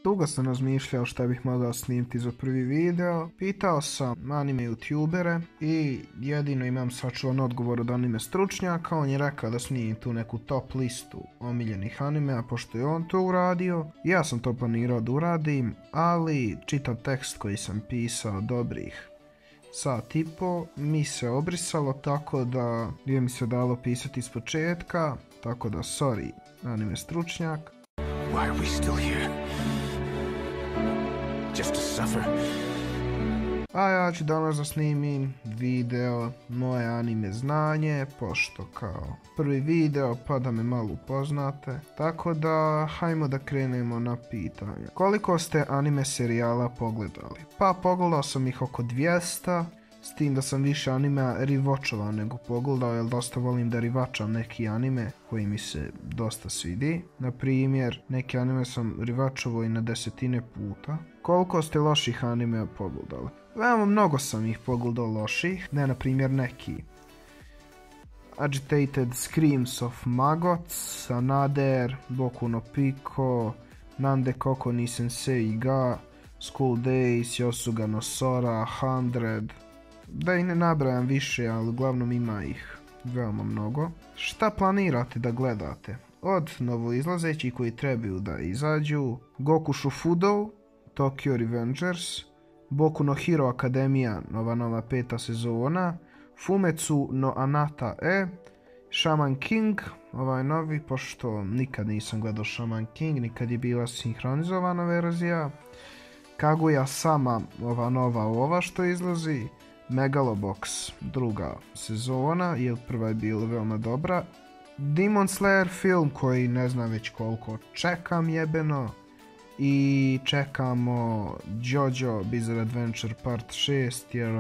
Dugo sam razmišljao šta bih mogao snimiti za prvi video. Pitao sam anime youtubere i jedino imam sačuvan odgovor od anime stručnjaka. On je rekao da snimim tu neku top listu omiljenih animea, pošto je on to uradio. Ja sam to planirao da uradim, ali čitav tekst koji sam pisao dobrih sat i po mi se obrisalo, tako da nije mi se dalo pisati iz početka, tako da sorry anime stručnjak. Why are we still here? Just to suffer? A ja ću danas da snimim video moje anime znanje, pošto kao prvi video pa da me malo upoznate. Tako da hajmo da krenemo na pitanje. Koliko ste anime serijala pogledali? Pa pogledao sam ih oko 200, s tim da sam više anime rewatchovao nego pogledao, jer dosta volim da rewatcham neki anime koji mi se dosta svidi. Na primjer, neki anime sam rewatchovao i na 10 puta. Koliko ste loših anime pogledali? Veoma mnogo sam ih pogledao loših, ne na primjer neki Agitated Screams of Maggots, Another, Boku no Pico, Nande Koko ni Sensei ga, School Days, Yosuga no Sora, 100, da i ne nabrajam više, ali uglavnom ima ih veoma mnogo. Šta planirate da gledate? Od novoizlazećih koji trebaju da izađu: Goku Shufudo, Tokyo Revengers, Boku no Hero Academia, nova 5. sezona, Fumetsu no Anata e, Shaman King, ovaj novi, pošto nikad nisam gledao Shaman King, nikad je bila sinhronizovana verzija, Kaguya Sama, ova što izlazi, Megalobox, 2. sezona, jer prva je bila veoma dobra, Demon Slayer film koji ne znam već koliko čekam jebeno, i čekamo JoJo Bizarre Adventure part 6, jer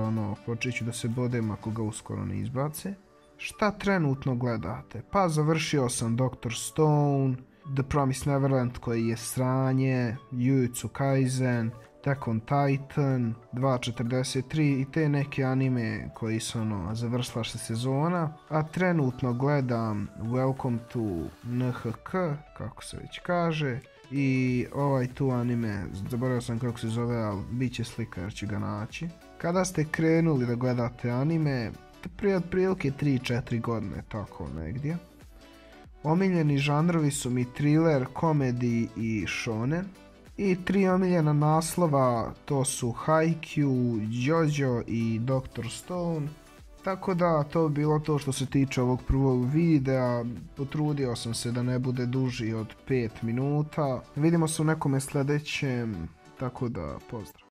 počet ću da se bodem ako ga uskoro ne izbace. Šta trenutno gledate? Pa završio sam Dr. Stone, The Promised Neverland koji je sranje, Jujutsu Kaisen, Attack on Titan, 2.43 i te neke anime koji su završila se sezona, a trenutno gledam Welcome to NHK, kako se već kaže, i ovaj tu anime, zaboravio sam kako se zove, ali bit će slika jer ću ga naći. Kada ste krenuli da gledate anime? Prije otprilike 3-4 godine, tako negdje. Omiljeni žanrovi su mi thriller, komediji i shonen. I 3 omiljena naslova, to su Haikyuu, JoJo i Dr. Stone. Tako da to bi bilo to što se tiče ovog prvog videa. Potrudio sam se da ne bude duži od 5 minuta. Vidimo se u nekome sljedećem, tako da pozdrav.